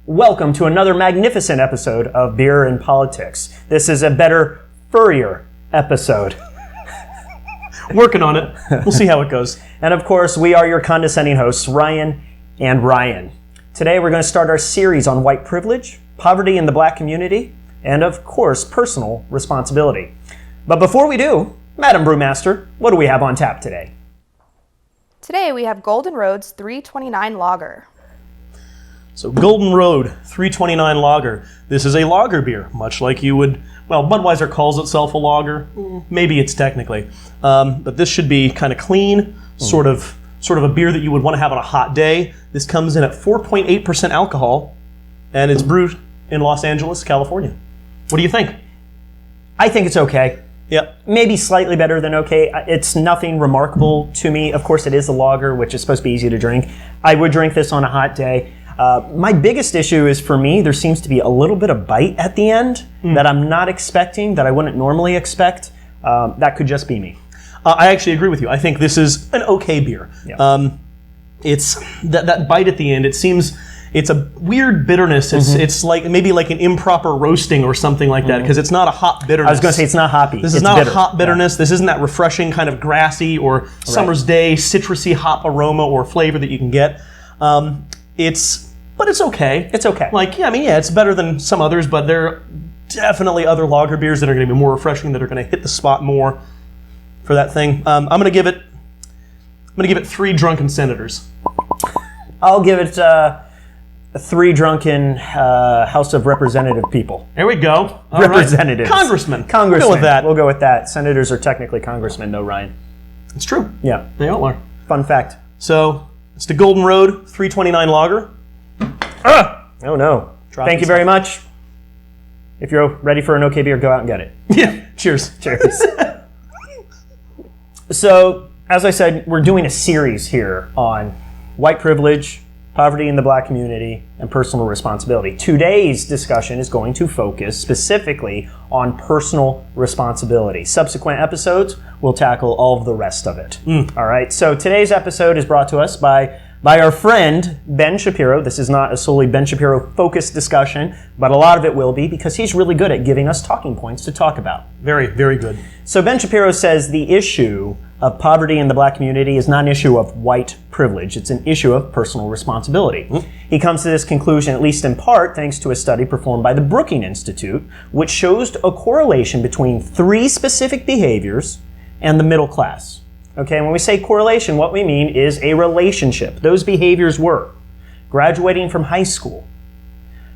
Welcome to another magnificent episode of Beer and Politics. This is a better, furrier episode. Working on it. We'll see how it goes. And of course, we are your condescending hosts, Ryan and Ryan. Today we're going to start our series on white privilege, poverty in the black community, and of course, personal responsibility. But before we do, Madam Brewmaster, what do we have on tap today? Today we have Golden Road's 329 Lager. So Golden Road 329 Lager. This is a lager beer, much like you would, well, Budweiser calls itself a lager. Maybe it's technically. But this should be kind of clean, sort of a beer that you would want to have on a hot day. This comes in at 4.8% alcohol, and it's brewed in Los Angeles, California. What do you think? I think it's okay. Yep. Maybe slightly better than okay. It's nothing remarkable to me. Of course, it is a lager, which is supposed to be easy to drink. I would drink this on a hot day. My biggest issue is, for me, there seems to be a little bit of bite at the end that I'm not expecting, that I wouldn't normally expect. That could just be me. I actually agree with you. I think this is an okay beer. Yeah. It's that bite at the end. It seems it's a weird bitterness. It's like maybe like an improper roasting or something like that, because it's not a hop bitterness. I was going to say it's not hoppy. This is not bitter. A hop bitterness. Yeah. This isn't that refreshing kind of grassy or summer's day citrusy hop aroma or flavor that you can get. But it's okay. It's okay. It's better than some others, but there are definitely other lager beers that are going to be more refreshing, that are going to hit the spot more for that thing. I'm going to give it 3 drunken senators. I'll give it 3 drunken House of Representative people. There we go. All Representatives. Right. Congressmen. Congressmen. We'll go with that. We'll go with that. Senators are technically congressmen, though, Ryan. It's true. Yeah. They all are. Fun fact. So, it's the Golden Road 329 Lager. Oh, no. Thank you very much. If you're ready for an okay beer, go out and get it. Yeah. Cheers. Cheers. So, as I said, we're doing a series here on white privilege, poverty in the black community, and personal responsibility. Today's discussion is going to focus specifically on personal responsibility. Subsequent episodes will tackle all of the rest of it. All right, so today's episode is brought to us by our friend, Ben Shapiro. This is not a solely Ben Shapiro-focused discussion, but a lot of it will be, because he's really good at giving us talking points to talk about. Very, very good. So Ben Shapiro says the issue of poverty in the black community is not an issue of white privilege. It's an issue of personal responsibility. He comes to this conclusion, at least in part, thanks to a study performed by the Brookings Institute, which shows a correlation between 3 specific behaviors and the middle class. Okay, and when we say correlation, what we mean is a relationship. Those behaviors were graduating from high school,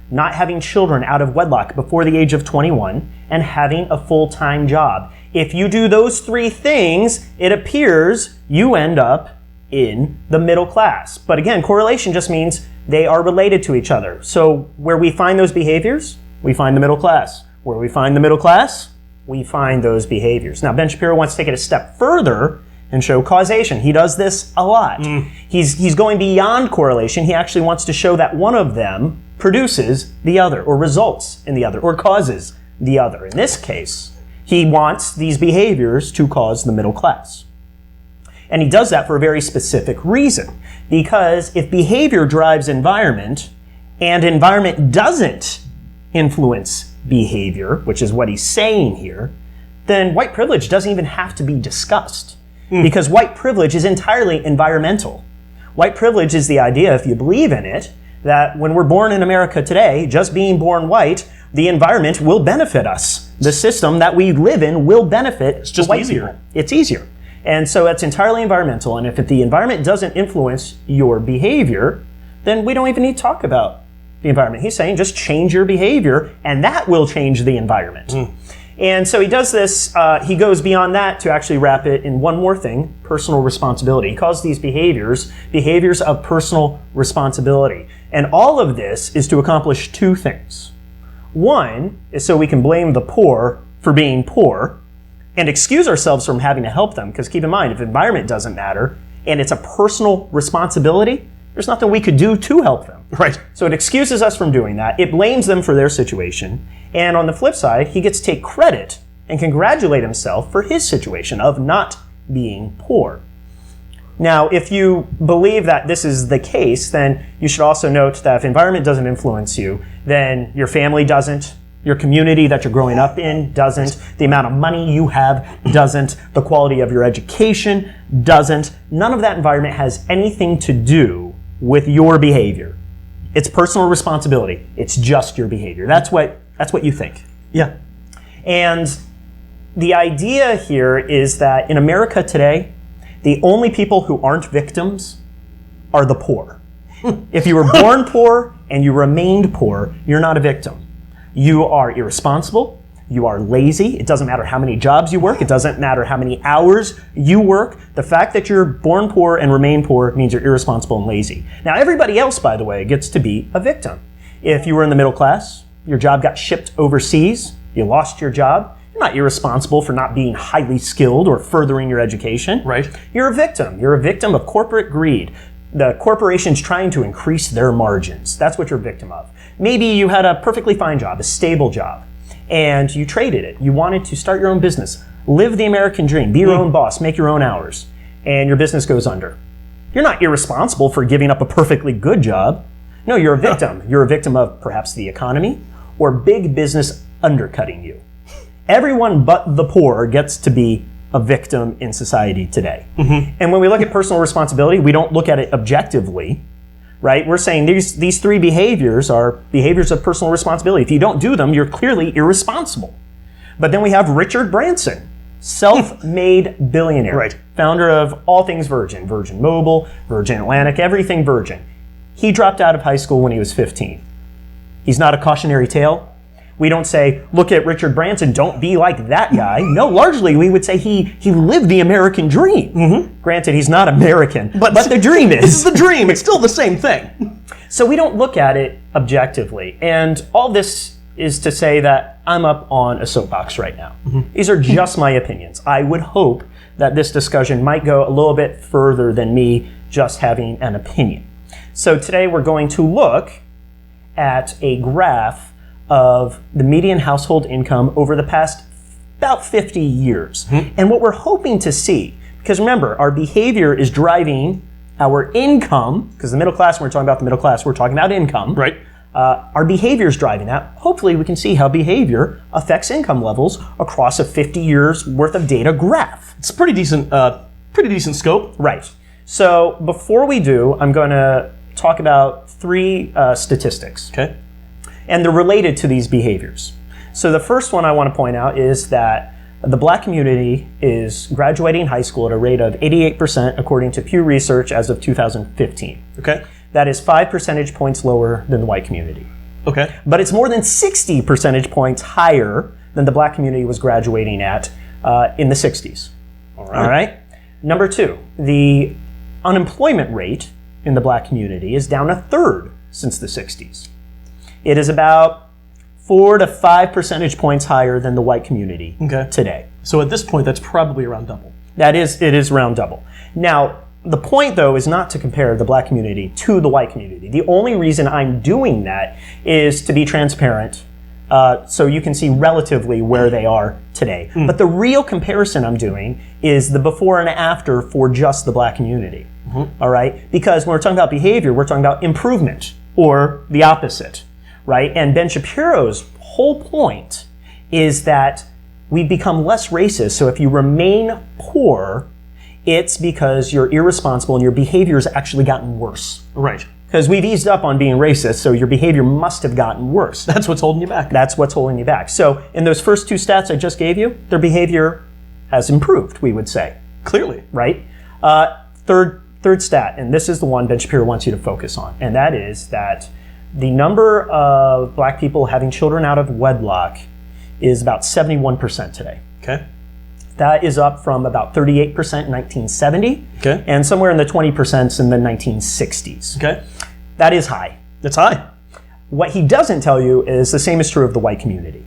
not having children out of wedlock before the age of 21, and having a full-time job. If you do those 3 things, it appears you end up in the middle class. But again, correlation just means they are related to each other. So where we find those behaviors, we find the middle class. Where we find the middle class, we find those behaviors. Now, Ben Shapiro wants to take it a step further and show causation. He does this a lot. He's going beyond correlation. He actually wants to show that one of them produces the other, or results in the other, or causes the other. In this case, he wants these behaviors to cause the middle class. And he does that for a very specific reason. Because if behavior drives environment, and environment doesn't influence behavior, which is what he's saying here, then white privilege doesn't even have to be discussed. Because white privilege is entirely environmental. White privilege is the idea, if you believe in it, that when we're born in America today, just being born white, the environment will benefit us. The system that we live in will benefit It's just white easier. people. It's easier. And so it's entirely environmental. And if the environment doesn't influence your behavior, then we don't even need to talk about the environment. He's saying just change your behavior, and that will change the environment. And so he does this, he goes beyond that to actually wrap it in one more thing, personal responsibility. He calls these behaviors of personal responsibility. And all of this is to accomplish 2 things. One is so we can blame the poor for being poor and excuse ourselves from having to help them. Because keep in mind, if environment doesn't matter and it's a personal responsibility, there's nothing we could do to help them. Right. So it excuses us from doing that. It blames them for their situation. And on the flip side, he gets to take credit and congratulate himself for his situation of not being poor. Now, if you believe that this is the case, then you should also note that if environment doesn't influence you, then your family doesn't, your community that you're growing up in doesn't, the amount of money you have doesn't, the quality of your education doesn't. None of that environment has anything to do with your behavior. It's personal responsibility. It's just your behavior. That's what you think. Yeah. And the idea here is that in America today, the only people who aren't victims are the poor. If you were born poor and you remained poor, you're not a victim. You are irresponsible. You are lazy. It doesn't matter how many jobs you work. It doesn't matter how many hours you work. The fact that you're born poor and remain poor means you're irresponsible and lazy. Now, everybody else, by the way, gets to be a victim. If you were in the middle class, your job got shipped overseas, you lost your job, you're not irresponsible for not being highly skilled or furthering your education. Right. You're a victim. You're a victim of corporate greed. The corporation's trying to increase their margins. That's what you're a victim of. Maybe you had a perfectly fine job, a stable job, and you traded it. You wanted to start your own business, live the American dream, be your own boss, make your own hours, and your business goes under. You're not irresponsible for giving up a perfectly good job. No, you're a victim. You're a victim of perhaps the economy or big business undercutting you. Everyone but the poor gets to be a victim in society today. And when we look at personal responsibility, we don't look at it objectively, right? We're saying these three behaviors are behaviors of personal responsibility. If you don't do them, you're clearly irresponsible. But then we have Richard Branson, self-made billionaire, Right. founder of all things Virgin, Virgin Mobile, Virgin Atlantic, everything Virgin. He dropped out of high school when he was 15. He's not a cautionary tale. We don't say, look at Richard Branson, don't be like that guy. No, largely we would say he lived the American dream. Granted, he's not American, but the dream is. This is the dream. It's still the same thing. So we don't look at it objectively. And all this is to say that I'm up on a soapbox right now. These are just my opinions. I would hope that this discussion might go a little bit further than me just having an opinion. So today we're going to look at a graph of the median household income over the past about 50 years. And what we're hoping to see, because remember, our behavior is driving our income, because the middle class, when we're talking about the middle class, we're talking about income. Right. Our behavior is driving that. Hopefully we can see how behavior affects income levels across a 50 years worth of data graph. It's a pretty decent scope. Right. So before we do, I'm going to talk about three statistics. Okay. And they're related to these behaviors. So the first one I want to point out is that the black community is graduating high school at a rate of 88% according to Pew Research as of 2015. Okay. That is 5 percentage points lower than the white community. Okay. But it's more than 60 percentage points higher than the black community was graduating at in the 60s. All right. Number two, the unemployment rate in the black community is down a third since the 60s. It is about 4 to 5 percentage points higher than the white community today. So at this point, that's probably around double. It is around double. Now, the point, though, is not to compare the black community to the white community. The only reason I'm doing that is to be transparent so you can see relatively where they are today. But the real comparison I'm doing is the before and after for just the black community. All right? Because when we're talking about behavior, we're talking about improvement or the opposite. Right? And Ben Shapiro's whole point is that we become less racist. So if you remain poor, it's because you're irresponsible and your behavior has actually gotten worse. Right. Because we've eased up on being racist, so your behavior must have gotten worse. That's what's holding you back. That's what's holding you back. So in those first two stats I just gave you, their behavior has improved, we would say. Clearly. Right? Third stat, and this is the one Ben Shapiro wants you to focus on, and that is that the number of black people having children out of wedlock is about 71% today. Okay. That is up from about 38% in 1970, Okay. and somewhere in the 20% in the 1960s. Okay. That is high. That's high. What he doesn't tell you is the same is true of the white community.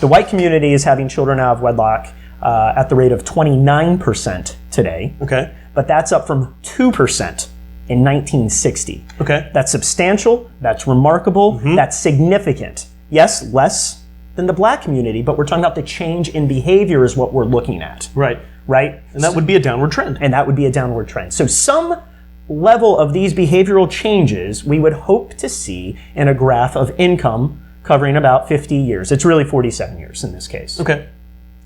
The white community is having children out of wedlock at the rate of 29% today, Okay. but that's up from 2% in 1960. Okay. That's substantial, that's remarkable, that's significant. Yes, less than the black community, but we're talking about the change in behavior is what we're looking at. Right. Right? And that would be a downward trend. And that would be a downward trend. So some level of these behavioral changes we would hope to see in a graph of income covering about 50 years. It's really 47 years in this case. Okay.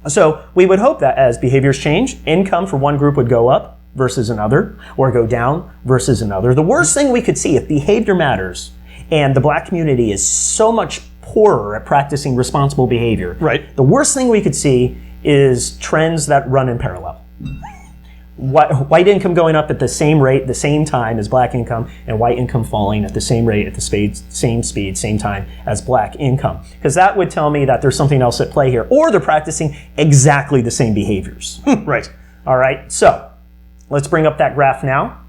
So we would hope that as behaviors change, income for one group would go up versus another, or go down versus another. The worst thing we could see if behavior matters and the black community is so much poorer at practicing responsible behavior, Right. the worst thing we could see is trends that run in parallel. White income going up at the same rate, the same time as black income, and white income falling at the same rate, at the same speed, same time as black income. Because that would tell me that there's something else at play here, or they're practicing exactly the same behaviors. Right. All right, so let's bring up that graph now.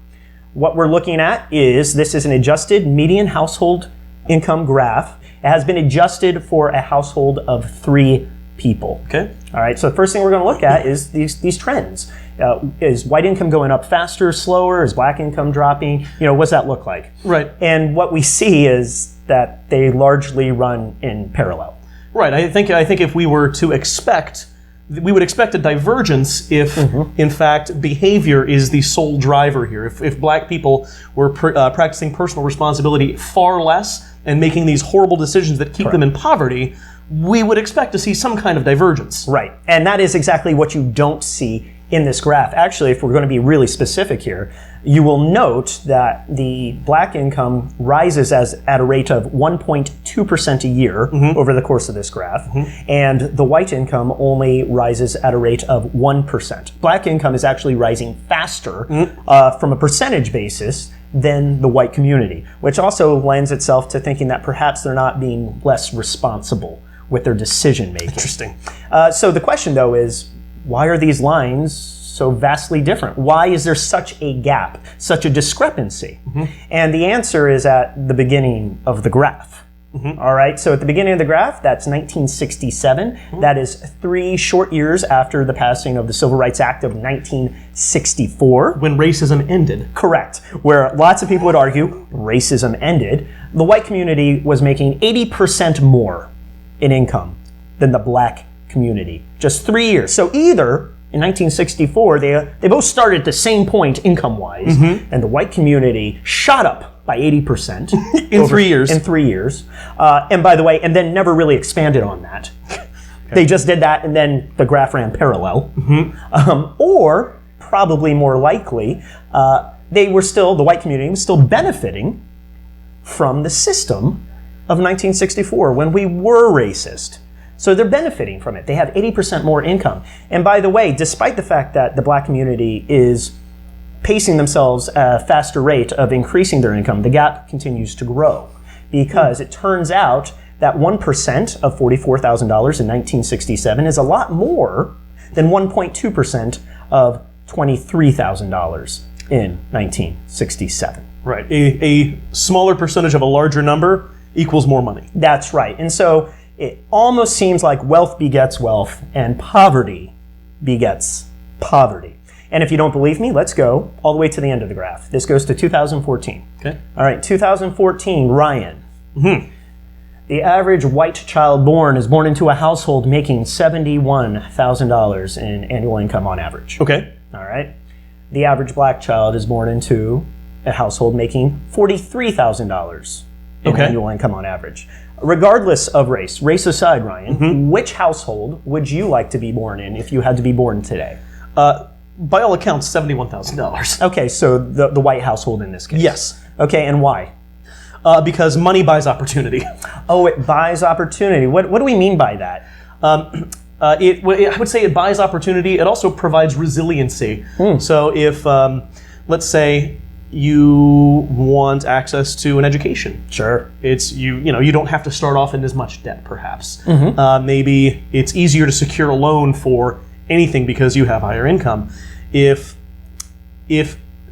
What we're looking at is, this is an adjusted median household income graph. It has been adjusted for a household of 3 people. Okay. All right, so the first thing we're going to look at is these trends. Is white income going up faster, slower? Is black income dropping? What does that look like? Right. And what we see is that they largely run in parallel. Right. I think if we were to expect, we would expect a divergence if, in fact, behavior is the sole driver here. If black people were practicing personal responsibility far less and making these horrible decisions that keep them in poverty, we would expect to see some kind of divergence. Right. And that is exactly what you don't see in this graph. Actually, if we're going to be really specific here, you will note that the black income rises at a rate of 1.2% a year over the course of this graph, and the white income only rises at a rate of 1%. Black income is actually rising faster from a percentage basis than the white community, which also lends itself to thinking that perhaps they're not being less responsible with their decision making. Interesting. So the question, though, is why are these lines so vastly different? Why is there such a gap, such a discrepancy? And the answer is at the beginning of the graph. All right, so at the beginning of the graph, that's 1967. That is 3 short years after the passing of the Civil Rights Act of 1964. When racism ended. Correct. Where lots of people would argue racism ended. The white community was making 80% more in income than the black community. Just 3 years. So either in 1964, they both started at the same point income-wise, and the white community shot up by 80% in 3 years. In 3 years. And by the way, and then never really expanded on that. They just did that, and then the graph ran parallel. Or, probably more likely, the white community was still benefiting from the system of 1964 when we were racist. So they're benefiting from it. They have 80% more income. And by the way, despite the fact that the black community is pacing themselves at a faster rate of increasing their income, the gap continues to grow. Because it turns out that 1% of $44,000 in 1967 is a lot more than 1.2% of $23,000 in 1967. Right. A smaller percentage of a larger number equals more money. That's right. And so it almost seems like wealth begets wealth and poverty begets poverty. And if you don't believe me, let's go all the way to the end of the graph. This goes to 2014. Okay. All right, 2014, Ryan. The average white child born is born into a household making $71,000 in annual income on average. Okay. All right. The average black child is born into a household making $43,000 in annual income on average. Regardless of race aside, Ryan, which household would you like to be born in if you had to be born today? By all accounts, $71,000. Okay, so the white household in this case. Yes. Okay, and why? Because money buys opportunity. Oh, it buys opportunity. What do we mean by that? I would say it buys opportunity. It also provides resiliency. So if, let's say, you want access to an education. Sure. It's you don't have to start off in as much debt, perhaps. Maybe it's easier to secure a loan for anything because you have higher income. If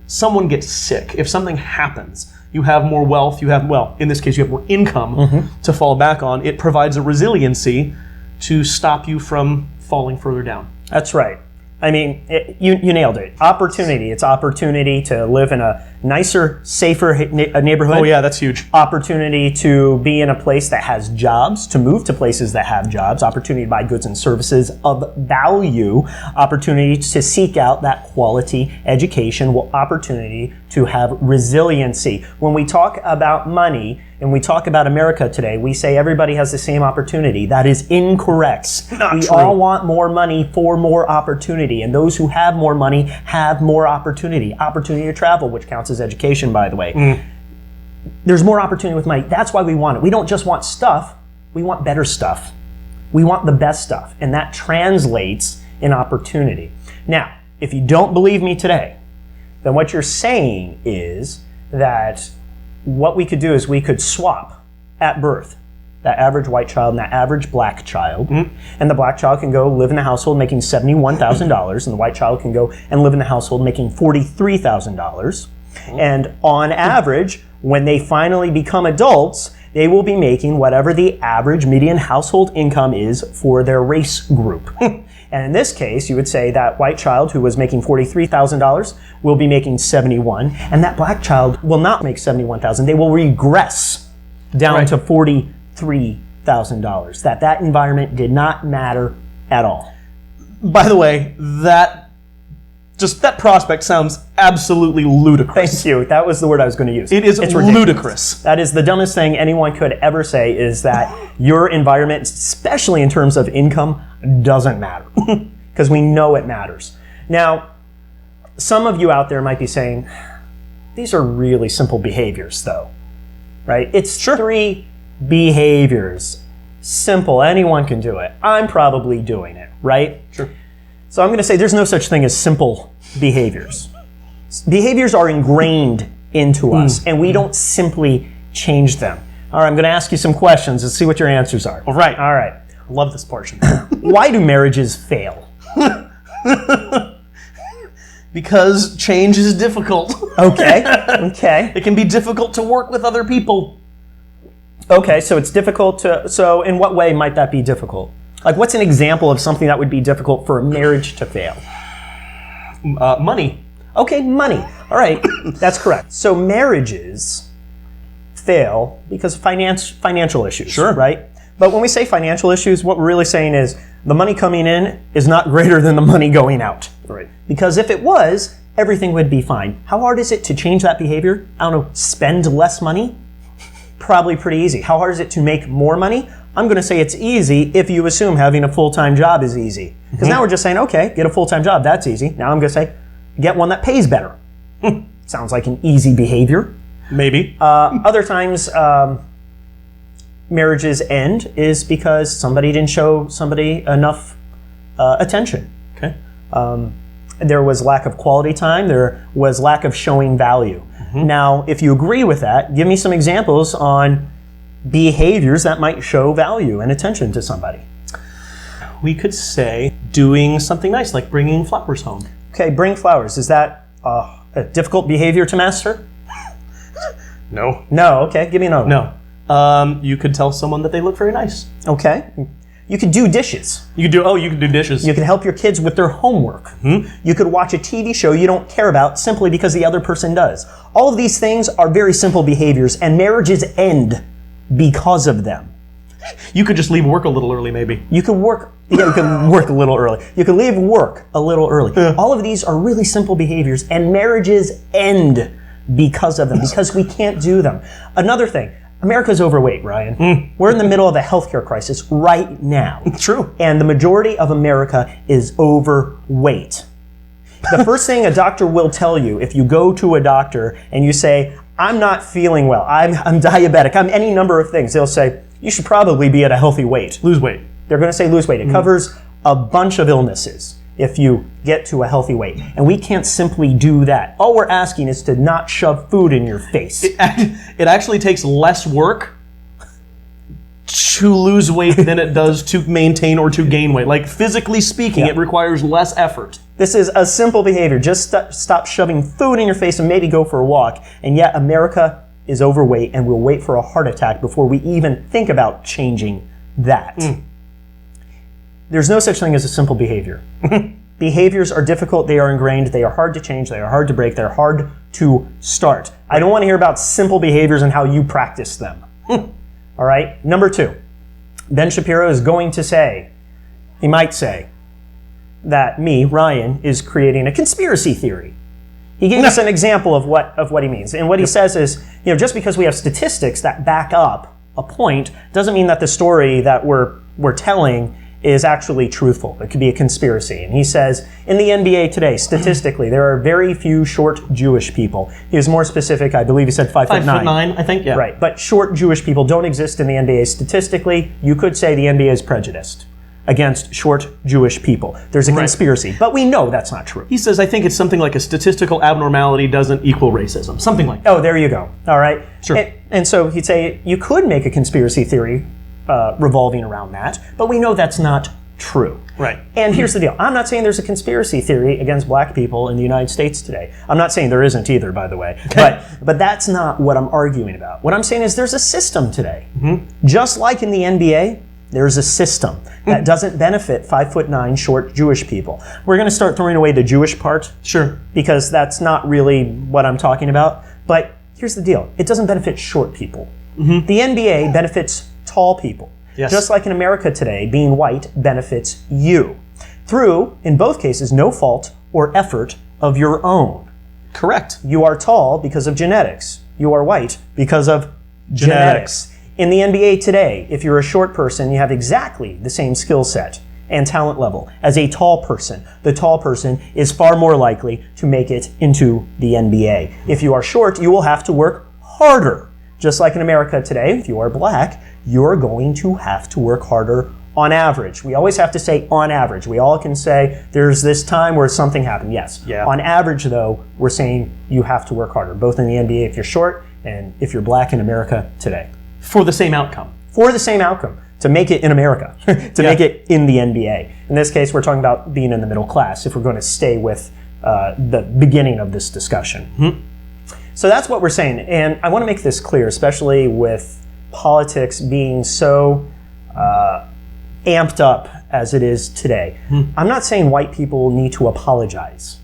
someone gets sick, if something happens, you have more wealth, in this case you have more income to fall back on. It provides a resiliency to stop you from falling further down. That's right. I mean, you nailed it. Opportunity. It's opportunity to live in a nicer, safer neighborhood. Oh yeah, that's huge. Opportunity to be in a place that has jobs, to move to places that have jobs, opportunity to buy goods and services of value, opportunity to seek out that quality education, opportunity to have resiliency. When we talk about money and we talk about America today, we say everybody has the same opportunity. That is incorrect. Not we true. all want more money for more opportunity, and those who have more money have more opportunity. Opportunity to travel, which counts as education, by the way. There's more opportunity with money. That's why we want it. We don't just want stuff, we want better stuff. We want the best stuff, and that translates in opportunity. Now, if you don't believe me today, then what you're saying is that what we could do is we could swap at birth that average white child and that average black child, and the black child can go live in the household making $71,000, and the white child can go and live in the household making $43,000. And on average, when they finally become adults, they will be making whatever the average median household income is for their race group. And in this case, you would say that white child who was making $43,000 will be making 71, and that black child will not make 71,000. They will regress down to $43,000. That environment did not matter at all. By the way, that prospect sounds absolutely ludicrous. Thank you. That was the word I was going to use. It's ridiculous. ludicrous. That is the dumbest thing anyone could ever say, is that your environment, especially in terms of income, doesn't matter. Because we know it matters. Now, some of you out there might be saying, these are really simple behaviors, though. Right? It's 3 behaviors. Simple. Anyone can do it. I'm probably doing it, right? Sure. So I'm going to say there's no such thing as simple behaviors. Behaviors are ingrained into us, and we don't simply change them. All right, I'm going to ask you some questions and see what your answers are. All right. All right. Love this portion. Why do marriages fail? Because change is difficult. Okay. Okay. It can be difficult to work with other people. Okay, so it's difficult to... So in what way might that be difficult? Like, what's an example of something that would be difficult for a marriage to fail? Money. Okay, money. All right, that's correct. So marriages fail because of financial issues, Sure. right? But when we say financial issues, what we're really saying is the money coming in is not greater than the money going out. Right. Because if it was, everything would be fine. How hard is it to change that behavior? I don't know, spend less money? Probably pretty easy. How hard is it to make more money? I'm going to say it's easy if you assume having a full-time job is easy. Because now we're just saying, okay, get a full-time job, that's easy. Now I'm going to say, get one that pays better. Sounds like an easy behavior. Maybe. Other times, marriages end is because somebody didn't show somebody enough attention. Okay. There was lack of quality time. There was lack of showing value. Now, if you agree with that, give me some examples on behaviors that might show value and attention to somebody. We could say doing something nice, like bringing flowers home. Okay, bring flowers. Is that a difficult behavior to master? No. No, okay, give me another one. No. You could tell someone that they look very nice. Okay. You could do dishes. You could do dishes. You could help your kids with their homework. You could watch a TV show you don't care about simply because the other person does. All of these things are very simple behaviors, and marriages end because of them. You could just leave work a little early, maybe. You could work a little early. You could leave work a little early. All of these are really simple behaviors, and marriages end because of them, because we can't do them. Another thing, America's overweight, Ryan. We're in the middle of a healthcare crisis right now. True. And the majority of America is overweight. The first thing a doctor will tell you if you go to a doctor and you say, I'm not feeling well, I'm diabetic, I'm any number of things, they'll say, you should probably be at a healthy weight. Lose weight. They're going to say lose weight. It covers a bunch of illnesses if you get to a healthy weight. And we can't simply do that. All we're asking is to not shove food in your face. It actually takes less work to lose weight than it does to maintain or to gain weight. Like, physically speaking, it requires less effort. This is a simple behavior. Just stop shoving food in your face and maybe go for a walk. And yet America is overweight and will wait for a heart attack before we even think about changing that. There's no such thing as a simple behavior. Behaviors are difficult, they are ingrained, they are hard to change, they are hard to break, they're hard to start. I don't want to hear about simple behaviors and how you practice them. All right? Number 2, Ben Shapiro is going to say, he might say, that me, Ryan, is creating a conspiracy theory. He gave us an example of what he means. And what he says is, just because we have statistics that back up a point doesn't mean that the story that we're telling is actually truthful. It could be a conspiracy. And he says, in the NBA today, statistically, there are very few short Jewish people. He was more specific, I believe he said 5'9". 5'9", I think, yeah. Right, but short Jewish people don't exist in the NBA statistically. You could say the NBA is prejudiced against short Jewish people. There's a conspiracy, but we know that's not true. He says, I think it's something like a statistical abnormality doesn't equal racism. Something like that. Oh, there you go. All right. Sure. And so he'd say you could make a conspiracy theory revolving around that, but we know that's not true. Right. And here's the deal. I'm not saying there's a conspiracy theory against black people in the United States today. I'm not saying there isn't either, by the way. But that's not what I'm arguing about. What I'm saying is there's a system today. Just like in the NBA, there's a system that doesn't benefit 5'9" short Jewish people. We're going to start throwing away the Jewish part. Sure. Because that's not really what I'm talking about. But here's the deal. It doesn't benefit short people. The NBA benefits tall people. Yes. Just like in America today, being white benefits you. Through, in both cases, no fault or effort of your own. Correct. You are tall because of genetics. You are white because of genetics. In the NBA today, if you're a short person, you have exactly the same skill set and talent level as a tall person. The tall person is far more likely to make it into the NBA. If you are short, you will have to work harder. Just like in America today, if you are black, you're going to have to work harder on average. We always have to say on average. We all can say there's this time where something happened. Yes. Yeah. On average, though, we're saying you have to work harder, both in the NBA if you're short and if you're black in America today. For the same outcome. For the same outcome. To make it in America. To make it in the NBA. In this case, we're talking about being in the middle class if we're going to stay with the beginning of this discussion. So that's what we're saying. And I want to make this clear, especially with politics being so amped up as it is today. I'm not saying white people need to apologize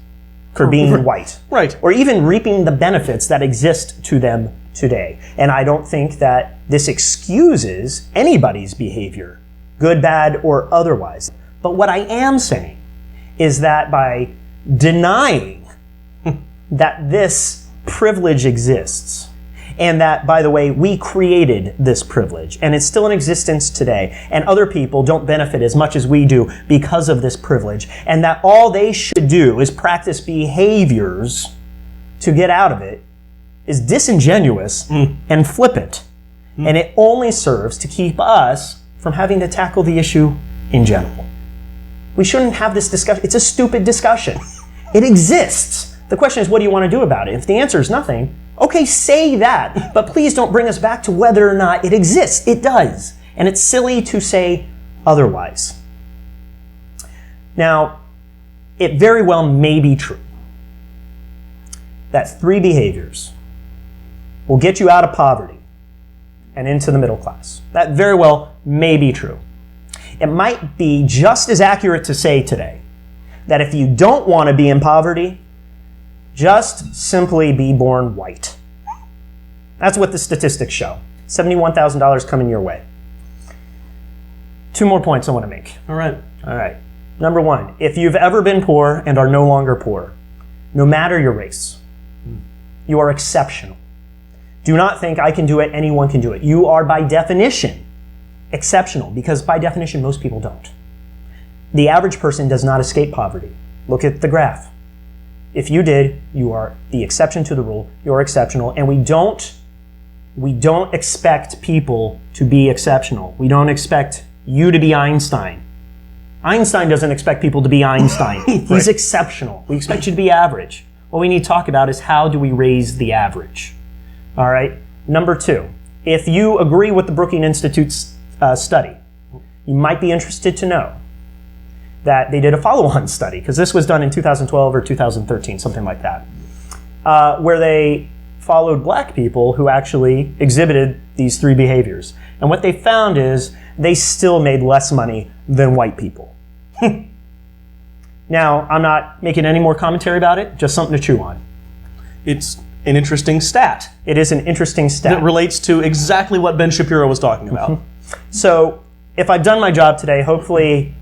for being white. Right. Or even reaping the benefits that exist to them today. And I don't think that this excuses anybody's behavior, good, bad, or otherwise. But what I am saying is that by denying that this privilege exists, and that, by the way, we created this privilege, and it's still in existence today, and other people don't benefit as much as we do because of this privilege, and that all they should do is practice behaviors to get out of it, is disingenuous and flippant. And it only serves to keep us from having to tackle the issue in general. We shouldn't have this discussion. It's a stupid discussion. It exists. The question is, what do you want to do about it? If the answer is nothing, okay, say that. But please don't bring us back to whether or not it exists. It does. And it's silly to say otherwise. Now, it very well may be true that 3 behaviors will get you out of poverty and into the middle class. That very well may be true. It might be just as accurate to say today that if you don't want to be in poverty, just simply be born white. That's what the statistics show. $71,000 coming your way. 2 more points I want to make. All right. Number 1, if you've ever been poor and are no longer poor, no matter your race, you are exceptional. Do not think I can do it, anyone can do it. You are by definition exceptional, because by definition most people don't. The average person does not escape poverty. Look at the graph. If you did, you are the exception to the rule. You're exceptional, and we don't expect people to be exceptional. We don't expect you to be Einstein. Einstein doesn't expect people to be Einstein. He's exceptional. We expect you to be average. What we need to talk about is how do we raise the average? All right. Number 2, if you agree with the Brookings Institute's study, you might be interested to know that they did a follow-on study, because this was done in 2012 or 2013, something like that, where they followed black people who actually exhibited these 3 behaviors. And what they found is they still made less money than white people. Now, I'm not making any more commentary about it, just something to chew on. It's an interesting stat. It is an interesting stat. That relates to exactly what Ben Shapiro was talking about. So, if I've done my job today, hopefully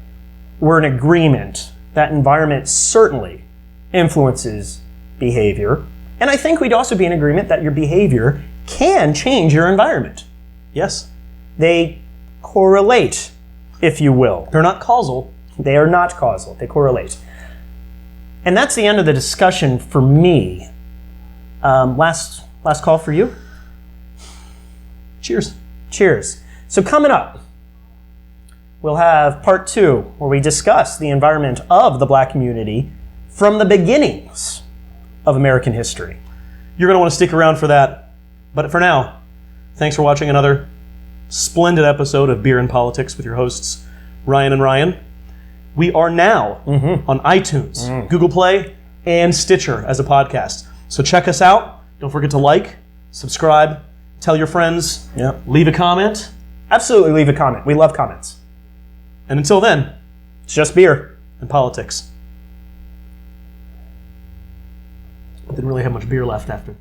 we're in agreement that environment certainly influences behavior. And I think we'd also be in agreement that your behavior can change your environment. Yes. They correlate, if you will. They're not causal. They are not causal. They correlate. And that's the end of the discussion for me. Last call for you. Cheers. Cheers. So coming up, we'll have part 2, where we discuss the environment of the black community from the beginnings of American history. You're going to want to stick around for that. But for now, thanks for watching another splendid episode of Beer and Politics with your hosts, Ryan and Ryan. We are now on iTunes, Google Play, and Stitcher as a podcast. So check us out. Don't forget to like, subscribe, tell your friends, leave a comment. Absolutely leave a comment. We love comments. And until then, It's just beer. and politics. Didn't really have much beer left after.